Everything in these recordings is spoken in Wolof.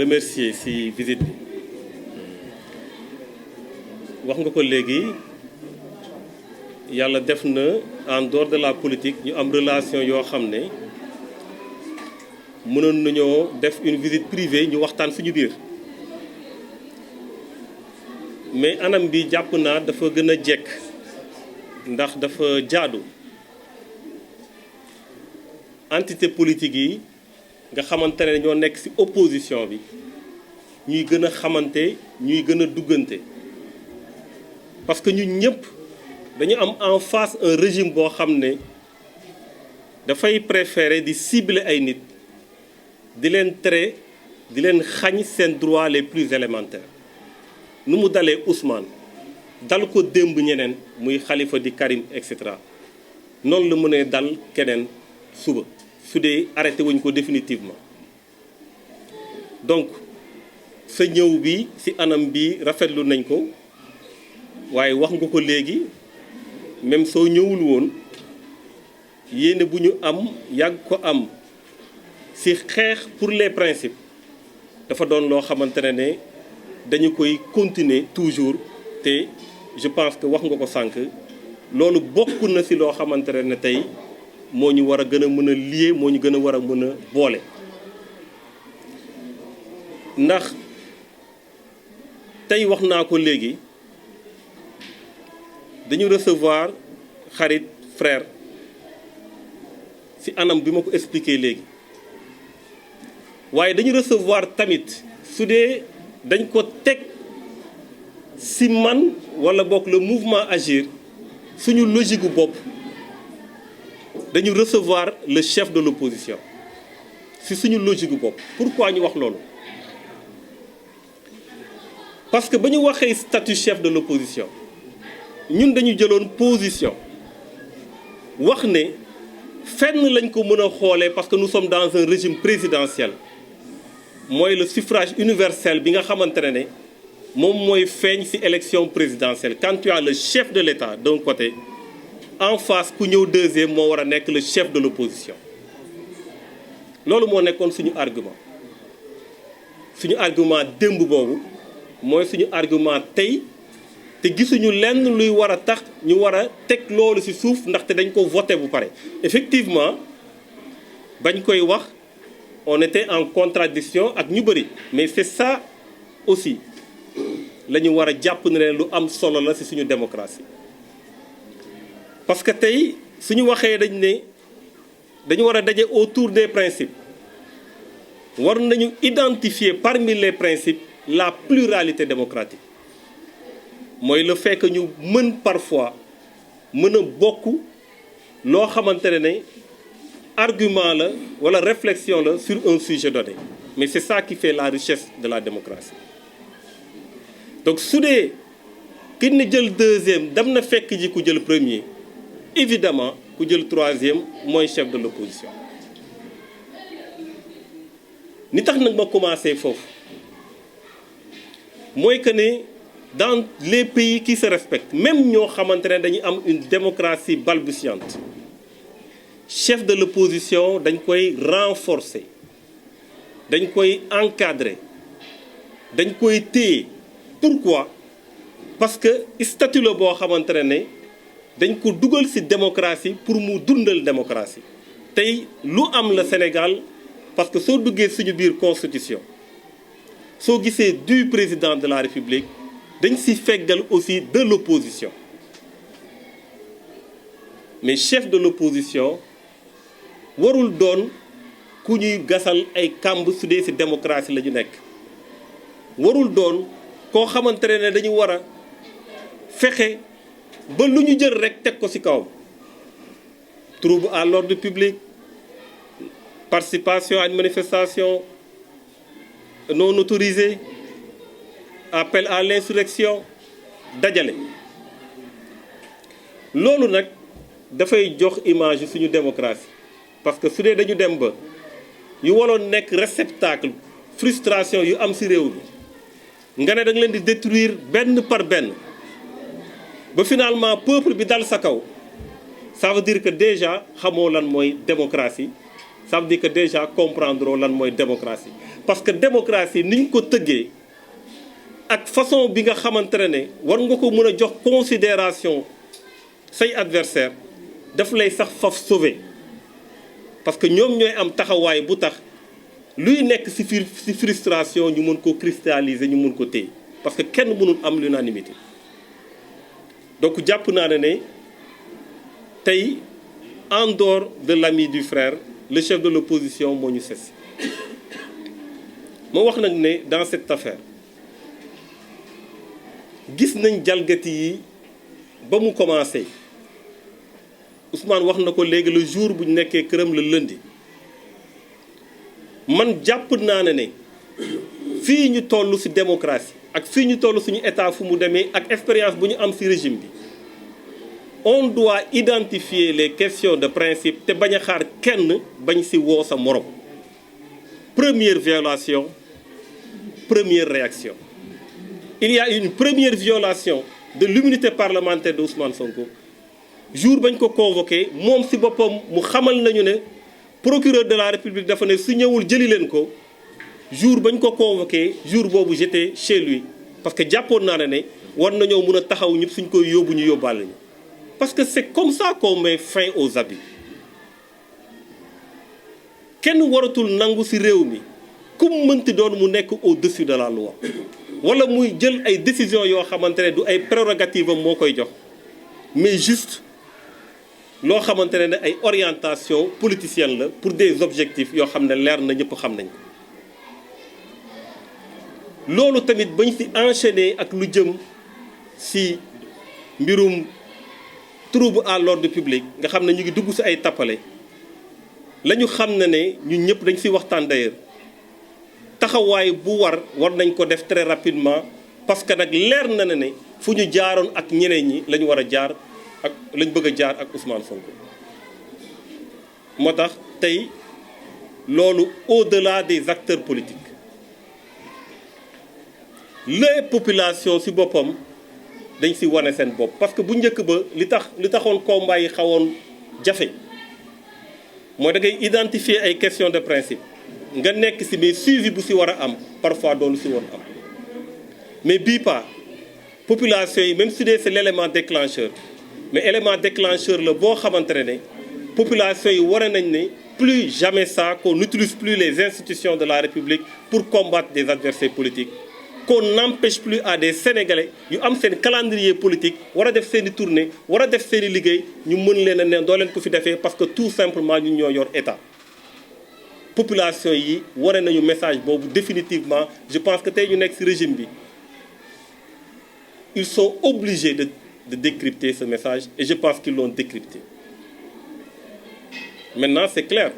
remercier ci visite bi wax nga ko léegi yàlla def na en dehors de la politique ñu am relation yoo xam ne mënoon nañoo def une visite privée ñu waxtaan suñu biir mais anam bi jàpp naa dafa gën a jekk ndax dafa jaadu entité politique yi nga xamante ne ñoo nekk ci opposition bi ñuy gën a xamante ñuy gën a duggante parce que ñun ñëpp dañu am en face un régime boo xam ne dafay préférer di cibler ay nit di leen tere di leen xañ seen droits les plus élémentaires nu mu dalee Ousmane dal ko démb ñeneen muy Khalifa di Karim et cetera noonu la mënee dal keneen suba su dee arrêté wuñ ko définitivement donc sa ñëw bi ci anam bi rafetlu nañ ko waaye wax nga ko léegi même soo ñëwul woon yéene bu ñu am yàgg ko am ci xeex pour les principes dafa doon loo xamante ne dañu koy continuer toujours te je pense que wax nga ko sànq loolu bokk na ci loo xamante ne tey moo ñu war a gën a mën a lier moo ñu gën a war a mën a boole ndax tey wax naa ko léegi dañu recevoir xarit frère ci anam bi ma ko expliqué léegi waaye dañu recevoir tamit su dee dañ ko teg ci man walla bokk le mouvement Agir suñu logique gu bopp dañu recevoir le chef de l'opposition ci suñu logique gu bopp pourquoi ñu wax loolu parce que ba ñu waxee statut chef de l'opposition ñun dañu jëloon position wax ne fenn lañ ko mën a xoolee parce que nous sommes dans un régime présidentiel mooy le suffrage universel bi nga xamante ne moom mooy feeñ ci élection présidentielle quand tu as le chef de l'État d'un côté en face ku ñëw deuxième moo war a nekk le chef de l'opposition loolu moo nekkoon suñu argument démb boobu mooy suñu argument tey te gisuñu lenn luy war a tax ñu war a teg loolu ci suuf ndaxte dañ ko voté bu pare effectivement bañ koy wax on était en contradiction ak ñu bëri mais c'est ça aussi la ñu war a jàpp ne lu am solo la ci suñu démocratie parce que tey suñu waxee dañu war a daje autour des principes war nañu identifier parmi les principes la pluralité démocratique mooy le fait que ñu mën parfois mën a bokk loo xamante ne argument la wala réflexion la sur un sujet donné mais c'est ça qui fait la richesse de la démocratie donc su dee ki ne jël deuxième dem na fekk ji ku jël premier évidemment ku jël troisième mooy chef de l'opposition ni tax nag ma commencé foofu mooy que ne dans les pays qui se respectent même ñoo xamante ne dañuy am une démocratie balbutiante chef de l'opposition dañ koy renforcer dañ koy encadrer dañ koy téye pourquoi parce que statut la boo xamante ne dañ ko dugal ci démocratie pour mu dundal démocratie tey lu am la Sénégal parce que soo duggee suñu biir constitution soo gisee du président de la République dañ ci feggal aussi de l'opposition mais chef de l'opposition warul doon ku ñuy gasal ay kàmb su dee ci démocratie la ñu nekk warul doon koo xamante ne dañu war a fexe ba lu ñu jël rekk teg ko ci kawam trouble à l'ordre public participation à une manifestation non autorisée appel à l'insurrection dajale loolu nag dafay jox image suñu démocratie parce que su dee dañu dem ba yu waroon nekk réceptacle frustration yu am ci réew mi nga ne da nga leen di détruire benn par benn ba finalement peuple bi dal sa kaw ça veut dire que déjà xamoo lan mooy démocratie ça veut dire que déjà comprendre lan mooy démocratie parce que démocratie ni ñu ko tëggee ak façon bi nga xamante ne war nga ko mën a jox considération say adversaire daf lay sax faf sauver parce que ñoom ñooy am taxawaay bu tax luy nekk ci frustration ñu mën ko cristalliser ñu mën ko téye parce que kenn mënul am l'unanimité donc jàpp naa ne tey en dehors de l'ami du frère le chef de l'opposition moo ñu ses ma wax nag ne dans cette affaire gis nañ jalgati yi ba mu commencé Ousmane wax na ko léegi le jour bu ñu nekkee këram le lundi man jàpp naa ne fii ñu toll ci démocratie ak fii ñu toll suñu état fu mu demee ak expérience bu ñu am ci régime bi on doit identifier les questions de principe te bañ a xaar kenn bañ ci woo sa morom première violation première réaction il y a une première violation de l'immunité parlementaire de Ousmane Sonko jour bañ ko convoqué moom ci boppam mu xamal nañu ne procureur de la République dafa ne su ñëwul jëli leen ko jour bañ ko convoqué jour boobu j'étais chez lui parce que jàppoon naa ne war nañoo mën a taxaw ñëpp suñ koy yóbbu ñu yóbbaale ñu parce que c'est comme ça qu'on met fin aux abus kenn waratul nangu ci réew mi ku mu mënti doon mu nekk au-dessus de la loi wala muy jël ay décisions yoo xamante ne du ay prérogatives am moo koy jox mais juste loo xamante ne ay orientation politicienne la pour des objectifs yoo xam ne leer na ñëpp xam nañ ko loolu tamit bañ ci enchaîner ak lu jëm ci mbirum trouble à l'ordre public nga xam ne ñu ngi dugg ci ay tappale la ñu xam ne ñun ñëpp dañ ci waxtaan d'ailleurs taxawaay bu war nañ ko def très rapidement parce que nag leer na ne fu ñu jaaroon ak ñeneen ñi la ñu war a jaar ak lañ bëgg a jaar ak Ousmane Sonko moo tax tey loolu au-delà des acteurs politiques les populations ci boppam dañ ci wane seen bopp parce que bu njëkk ba li taxoon combat yi xawoon jafe mooy da ngay identifier ay questions de principe nga nekk ci mais suivi bu ci war a am parfois doonu ci woon am mais bii pas population yi même si dee c'est l'élément déclencheur mais élément déclencheur la boo xamante ne population yi war nañ ne plus jamais ça qu'on n'utilise plus les institutions de la République pour combattre des adversaires politiques qu'on n'empêche plus à des Sénégalais yu am seen calendrier politique war a def seen i tournée war a def seen i liggéey ñu mën leen a ne doo leen ko fi defee parce que tout simplement ñu ñoo yor état population yi ware nañu message boobu définitivement je pense que tey ñu nekk ci régime bi ils sont obligés de décrypter ce message et je pense qu'ils l'ont décrypté maintenant c'est clair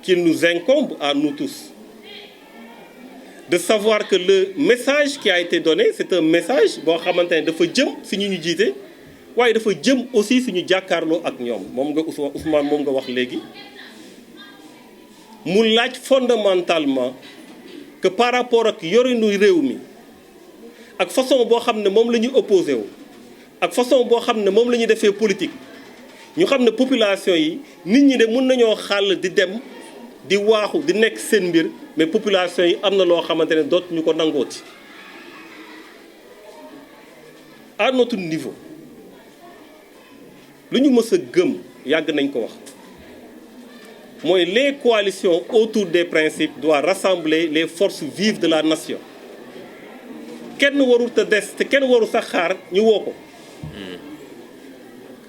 qu'il nous incombe à nous tous de savoir que le message qui a été donné c'est un message boo xamante ne dafa jëm ci ñu jiite waaye dafa jëm aussi ci ñu jàkkaarloo ak ñoom moom nga Ousmane moom nga wax léegi mu laaj fondamentalement que par rapport ak yorinu réew mi ak façon boo xam ne moom la ñu opposé wu ak façon boo xam ne moom la ñu defee politique ñu xam ne population yi nit ñi de mën nañoo xàll di dem di waaxu di nekk seen mbir mais population yi am na loo xamante ne dootu ñu ko nangooti à notre niveau lu ñu mës a gëm yàgg nañ ko wax mooy les coalitions autour des principes doivent rassembler les forces vives de la nation kenn warul te des te kenn warul sax xaar ñu woo ko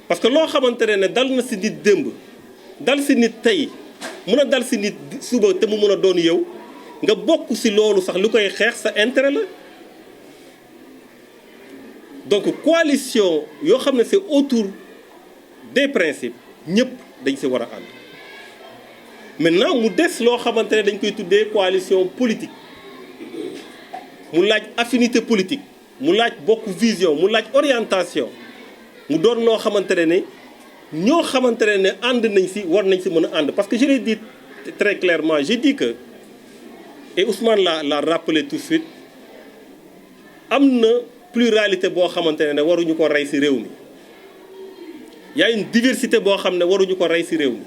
parce que loo xamante ne dal na ci nit démb dal ci nit tey mën a dal ci nit suba te mu mën a doon yow nga bokk ci loolu sax lu koy xeex sa intérêt la donc coalition yoo xam ne c'est autour des principes ñëpp dañ ci war a ànd maintenant mu des loo xamante ne dañ koy tuddee coalition politique mu laaj affinité politique mu laaj bokk vision mu laaj orientation mu doon loo xamante ne ñoo xamante ne ànd nañ ci war nañ ci mën a ànd parce que je l'ai dit très clairement j'ai dit que et Ousmane l'a rappelé tout de suite am na pluralité boo xamante ne waruñu ko rey ci réew mi y a une diversité boo xam ne waruñu ko rey ci réew mi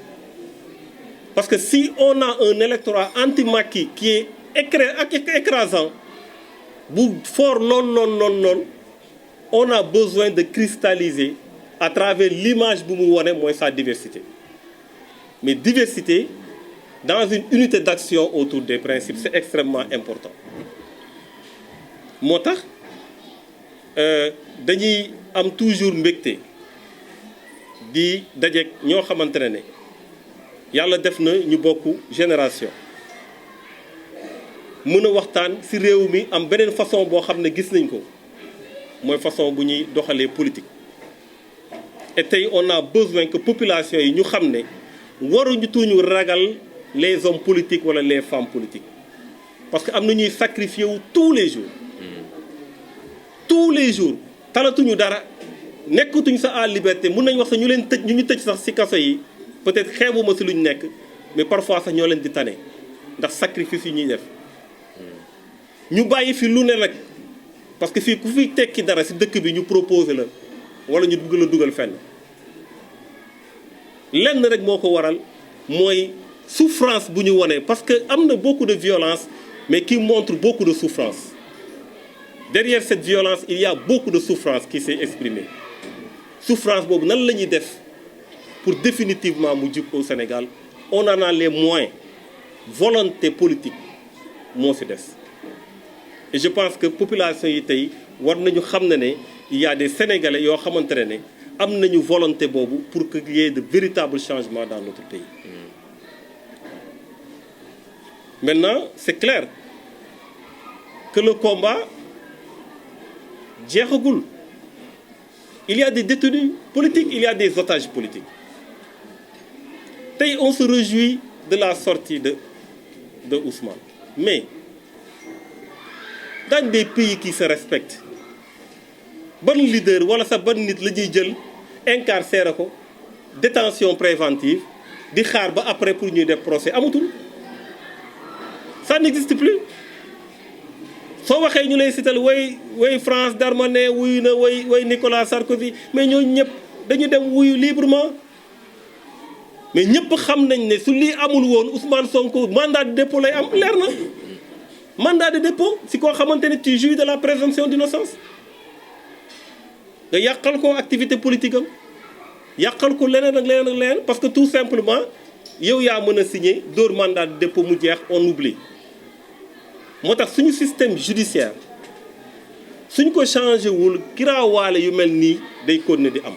Parce que si on a un électorat anti-Macky qui est écrasant, fort, on a besoin de cristalliser à travers l'image que nous avons, sa diversité. Mais diversité, dans une unité d'action autour des principes, c'est extrêmement important. Moi, dañuy am toujours mbégte di dajeek ñoo xamante ne yàlla def na ñu bokk génération mën a waxtaan ci réew mi am beneen façon boo xam ne gis nañ ko mooy façon bu ñuy doxalee politique. Et tey on a besoin que population yi ñu xam ne waruñu tuñu ragal les hommes politiques wala les femmes politiques parce que am na ñuy sacrifier wu tous les jours talatuñu dara nekkatuñu sa à liberté mun nañ wax sax ñu leen tëj ñu tëj sax ci kaso yi peut-être xeebuma ci luñ nekk mais parfois sax ñoo leen di tane ndax sacrifice yi ñuy def ñu bàyyi fi lu ne nag parce que fii ku fi tekki dara ci dëkk bi ñu proposé la wala ñu bëgg la dugal fenn lenn rek moo ko waral mooy souffrance bu ñu wone parce que am na beaucoup de violence mais qui montre beaucoup de souffrance. Derrière cette violence, il y a beaucoup de souffrance qui s'est exprimée. Souffrance, bobu nan lañuy def pour définitivement mu juk au Sénégal, on en a les moyens. Volonté politique mo fi dess. Et je pense que population yi tay war nañu xamné né il y a des Sénégalais yo xamantene né am nañu volonté bobu pour qu'il y ait de véritables changements dans notre pays. Maintenant, c'est clair que le combat il y a des détenus politiques, il y a des otages politiques. Et on se réjouit de la sortie de Ousmane. Mais, dans des pays qui se respectent, bon leader, voilà ça, bon nit, le djel, incarcéré, détention préventive, di xaar ba après pour ñuy def procès amatul. Ça n'existe plus. soo waxee ñu lay sital way France Darmanin wuyu na way Nicolas Sarkozy mais ñoo ñëpp dañu dem wuyu librement mais ñëpp xam nañ ne su lii amul woon Ousmane Sonko mandat de dépôt lay am leer na mandat de dépôt si koo xamante ne tu jouis de la présomption d'innocence nga yàqal ko activité politique am yàqal ko leneen ak leneen parce que tout simplement yow yaa mën a signer dóor mandat de dépôt mu jeex on oublie. moo tax suñu système judiciaire suñ ko changé wul kiraawaale yu mel nii day continuer di am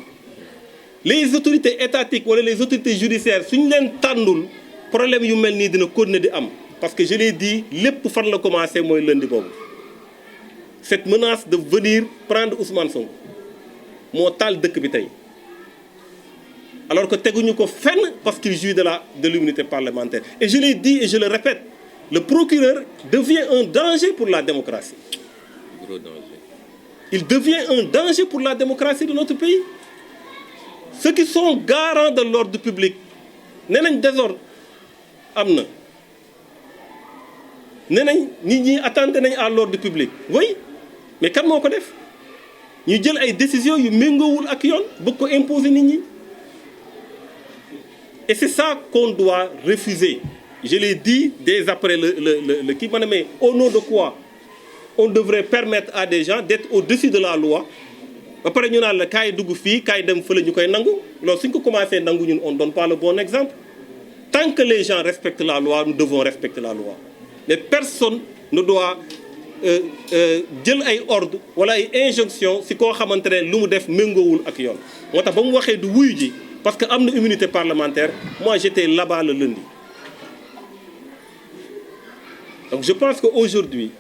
les autorités étatiques wala les autorités judiciaires suñ leen tànnul problème yu mel nii dina continuer di am parce que je l'ai dit lépp fan la commencé mooy lundi boobu cette menace de venir prendre Ousmane Sonko moo taal dëkk bi tey alors que teguñu ko fenn parce qu'il jouit de l'immunité parlementaire et je l'ai dit et je le répète. Le procureur devient un danger pour la démocratie. Gros danger. Il devient un danger pour la démocratie de notre pays. Ceux qui sont garants de l'ordre public, nenañ désordre amna. Nenañ nit ñi attendre nañ à l'ordre public. Oui, mais kan moko def? Ñu jël ay décisions yu méngowul ak yoon bëgg ko imposer nit ñi. Et c'est ça qu'on doit refuser. Je l'ai dit dès après le qui m'a mais au nom de quoi on devrait permettre à des gens d'être au-dessus de la loi. Après ñu naan la kaay dugg fii kaay dem fële ñu koy nangu loolu suñ ko commencé nangu ñun on donne pas le bon exemple. Tant que les gens respectent la loi, nous devons respecter la loi. Mais personne ne doit jël ay ordre wala ay injonction si koo xamante ne lu mu def méngoowul ak yoon. Moo tax ba mu waxee du wuyu ji parce que am na immunité parlementaire moi j'étais là-bas le lundi. Donc je pense qu'aujourd'hui,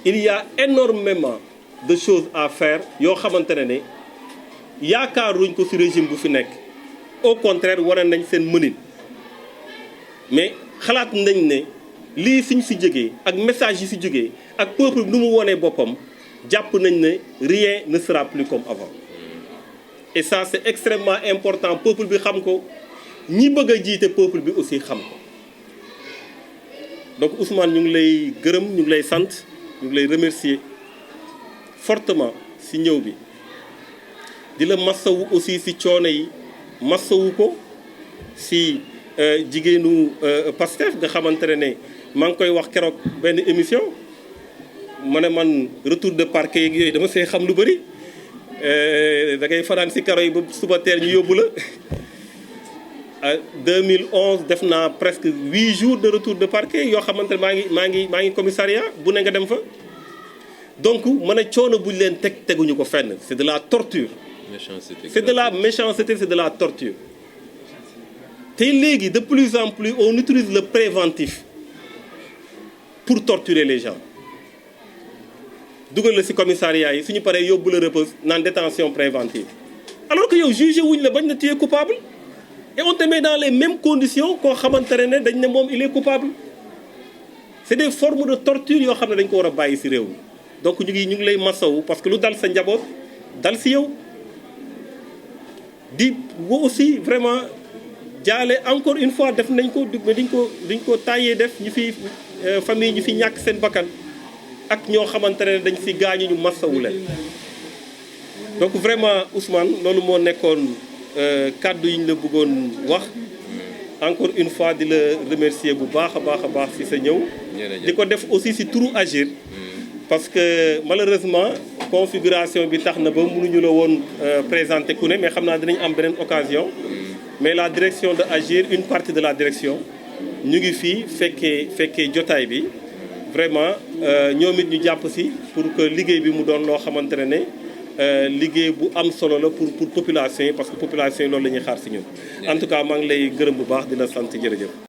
il y a énormément de choses à faire. Yo xamantene ne yaakaaruñ ko ci régime bu fi nek. Au contraire, war nañ seen mënin. Mais xalaat nañ ne lii suñ ci jógee ak message yi ci jógee ak peuple nu mu wonee boppam jàpp nañ ne rien ne sera plus comme avant. Et ça c'est extrêmement important peuple bi xam ko ñi bëgg a jiite peuple bi aussi xam ko. Donc Ousmane ñu ngi lay gërëm ñu ngi lay sant ñu ngi lay remercier fortement ci ñëw bi di la massawu aussi ci coono yi massawu ko ci jigéenu Pastef nga xamante ne maa ngi koy wax keroog benn émission ma ne man retour de parquet yeeg yooyu dama see xam lu bëri da ngay fanaan si karo yi ba suba teel ñu yóbbu la 2011 def naa presque 8 jours de retour de parquet yoo xamante ne maa ngi commissariat bu ne nga dem fa donc ma ne coono buñ leen teguñu ko fenn c'est de la torture. C'est de la méchanceté, c'est de la torture. Et léegi de plus en plus on utilise le préventif pour torturer les gens dugal la ci commissariat yi suñu paree yóbbu la repose naan détention préventive alors que yow jugé wuñ la bañ na tu es coupable et on te met dans les mêmes conditions koo xamante ne dañ ne moom il est coupable. C'est des formes de torture yoo xam ne dañ ko war a bàyyi ci réew mi donc ñu ngi lay masawu parce que lu dal sa njaboot dal ci yow. di wo aussi vraiment jaale encore une fois def nañ ko duñ ko tàyyee def ñu fi famille ñu fi ñàkk seen bakkan ak ñoo xamante ne dañ fi gaañu ñu massawu leen donc vraiment Ousmane loolu moo nekkoon kàddu yi ñu la bëggoon wax encore une fois di la remercier bu baax a baax ci sa ñëw di ko def aussi ci turu Agir parce que malheureusement configuration bi tax na ba mënuñu la woon présenter ku ne mais xam naa dinañ am beneen occasion mais la direction de Agir une partie de la direction ñu ngi fii fekkee jotaay bi vraiment ñoom it ñu jàpp ci pour que liggéey bi mu doon loo xamante ne liggéey bu am solo la pour population yi parce que population yi loolu la ñuy xaar ci ñun en tout cas maa ngi lay gërëm bu baax di la sant jërëjëf